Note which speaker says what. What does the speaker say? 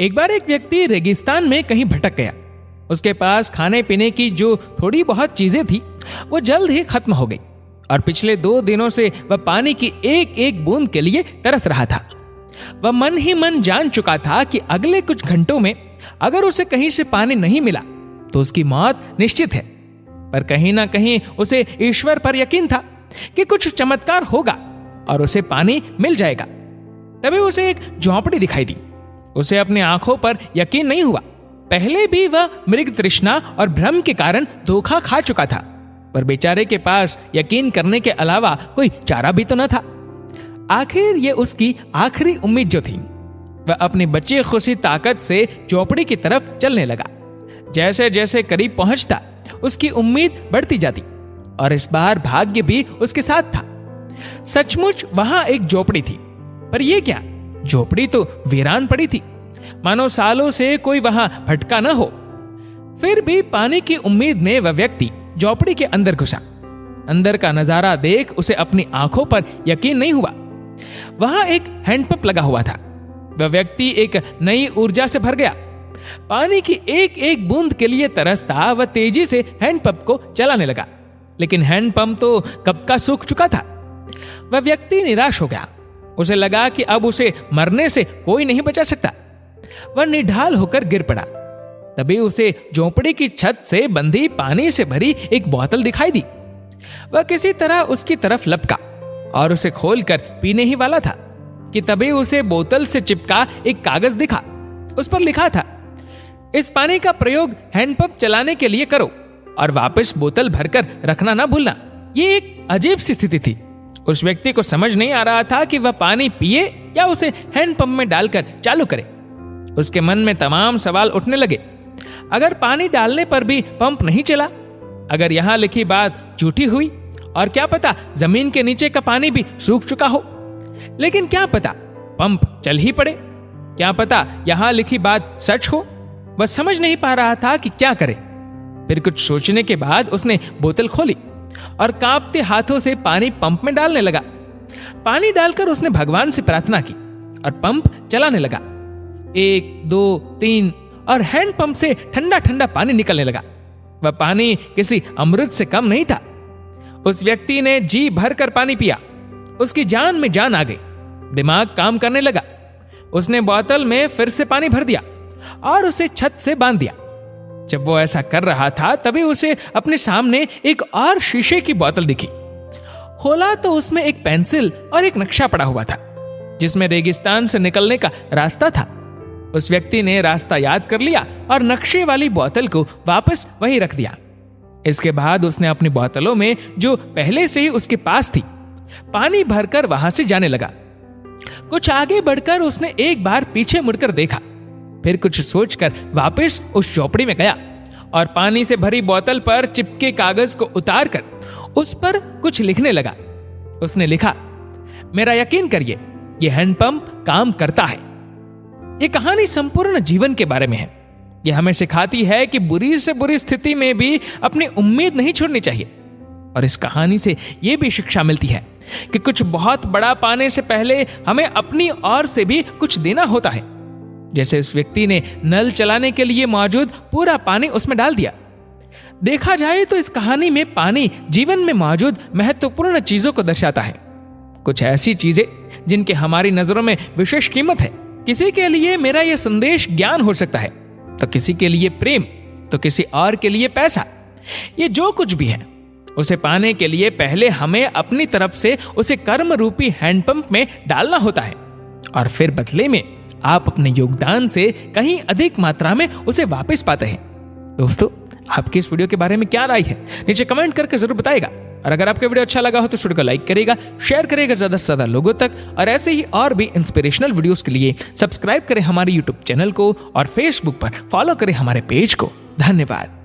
Speaker 1: एक बार एक व्यक्ति रेगिस्तान में कहीं भटक गया। उसके पास खाने पीने की जो थोड़ी बहुत चीजें थी वो जल्द ही खत्म हो गई और पिछले 2 दिनों से वह पानी की एक एक बूंद के लिए तरस रहा था। वह मन ही मन जान चुका था कि अगले कुछ घंटों में अगर उसे कहीं से पानी नहीं मिला तो उसकी मौत निश्चित है। पर कहीं ना कहीं उसे ईश्वर पर यकीन था कि कुछ चमत्कार होगा और उसे पानी मिल जाएगा। तभी उसे एक झोंपड़ी दिखाई दी। उसे अपनी आंखों पर यकीन नहीं हुआ। पहले भी वह मृग तृष्णा और भ्रम के कारण धोखा खा चुका था, पर बेचारे के पास यकीन करने के अलावा कोई चारा भी तो न था। आखिर ये उसकी आखिरी उम्मीद जो थी। वह अपनी बची खुशी ताकत से झोपड़ी की तरफ चलने लगा। जैसे जैसे करीब पहुंचता उसकी उम्मीद बढ़ती जाती और इस बार भाग्य भी उसके साथ था। सचमुच वहां एक झोपड़ी थी, पर यह क्या, झोपड़ी तो वीरान पड़ी थी, मानो सालों से कोई वहां भटका न हो। फिर भी पानी की उम्मीद में वह व्यक्ति झोपड़ी के अंदर घुसा। अंदर का नजारा देख उसे अपनी आंखों पर यकीन नहीं हुआ। वहां एक हैंडपंप लगा हुआ था। वह व्यक्ति एक नई ऊर्जा से भर गया। पानी की एक एक बूंद के लिए तरसता वह तेजी से हैंडपंप को चलाने लगा, लेकिन हैंडपंप तो कब का सूख चुका था। वह व्यक्ति निराश हो गया। उसे लगा कि अब उसे मरने से कोई नहीं बचा सकता। वह निढाल होकर गिर पड़ा। तभी उसे झोंपड़ी की छत से बंधी पानी से भरी एक बोतल दिखाई दी। वह किसी तरह उसकी तरफ लपका और उसे खोलकर पीने ही वाला था कि तभी उसे बोतल से चिपका एक कागज दिखा। उस पर लिखा था, इस पानी का प्रयोग हैंडपंप चलाने के लिए करो और वापस बोतल भरकर रखना ना भूलना। ये एक अजीब सी स्थिति थी। उस व्यक्ति को समझ नहीं आ रहा था कि वह पानी पिए या उसे हैंडपंप में डालकर चालू करे। उसके मन में तमाम सवाल उठने लगे। अगर पानी डालने पर भी पंप नहीं चला, अगर यहां लिखी बात झूठी हुई, और क्या पता जमीन के नीचे का पानी भी सूख चुका हो। लेकिन क्या पता पंप चल ही पड़े, क्या पता यहां लिखी बात सच हो। वह समझ नहीं पा रहा था कि क्या करे। फिर कुछ सोचने के बाद उसने बोतल खोली और कांपते हाथों से पानी पंप में डालने लगा। पानी डालकर उसने भगवान से प्रार्थना की और पंप चलाने लगा। 1, 2, 3 और हैंडपंप से ठंडा ठंडा पानी निकलने लगा। वह पानी किसी अमृत से कम नहीं था। उस व्यक्ति ने जी भरकर पानी पिया। उसकी जान में जान आ गई। दिमाग काम करने लगा। उसने बोतल में फिर से पानी भर दिया और उसे छत से बांध दिया। जब वो ऐसा कर रहा था तभी उसे अपने सामने एक और शीशे की बोतल दिखी। खोला तो उसमें एक पेंसिल और एक नक्शा पड़ा हुआ था जिसमें रेगिस्तान से निकलने का रास्ता था। उस व्यक्ति ने रास्ता याद कर लिया और नक्शे वाली बोतल को वापस वहीं रख दिया। इसके बाद उसने अपनी बोतलों में जो पहले से ही उसके पास थी पानी भरकर वहां से जाने लगा। कुछ आगे बढ़कर उसने एक बार पीछे मुड़कर देखा, फिर कुछ सोचकर वापस उस झोपड़ी में गया और पानी से भरी बोतल पर चिपके कागज को उतारकर उस पर कुछ लिखने लगा। उसने लिखा, मेरा यकीन करिए, यह हैंडपंप काम करता है। यह कहानी संपूर्ण जीवन के बारे में है। यह हमें सिखाती है कि बुरी से बुरी स्थिति में भी अपनी उम्मीद नहीं छोड़नी चाहिए। और इस कहानी से यह भी शिक्षा मिलती है कि कुछ बहुत बड़ा पाने से पहले हमें अपनी ओर से भी कुछ देना होता है। जैसे उस व्यक्ति ने नल चलाने के लिए मौजूद पूरा पानी उसमें डाल दिया। देखा जाए तो इस कहानी में पानी जीवन में मौजूद महत्वपूर्ण चीजों को दर्शाता है। कुछ ऐसी चीजें जिनकी हमारी नजरों में विशेष कीमत है। किसी के लिए मेरा यह संदेश ज्ञान हो सकता है, तो किसी के लिए प्रेम, तो किसी और के लिए पैसा। ये जो कुछ भी है उसे पाने के लिए पहले हमें अपनी तरफ से उसे कर्म रूपी हैंडपंप में डालना होता है और फिर बदले में आप अपने योगदान से कहीं अधिक मात्रा में उसे वापस पाते हैं। दोस्तों, आपकी इस वीडियो के बारे में क्या राय है नीचे कमेंट करके जरूर बताएगा। और अगर आपको वीडियो अच्छा लगा हो तो वीडियो को लाइक करेगा, शेयर करेगा ज्यादा से ज्यादा लोगों तक। और ऐसे ही और भी इंस्पिरेशनल वीडियोस के लिए सब्सक्राइब करें हमारे यूट्यूब चैनल को और फेसबुक पर फॉलो करें हमारे पेज को। धन्यवाद।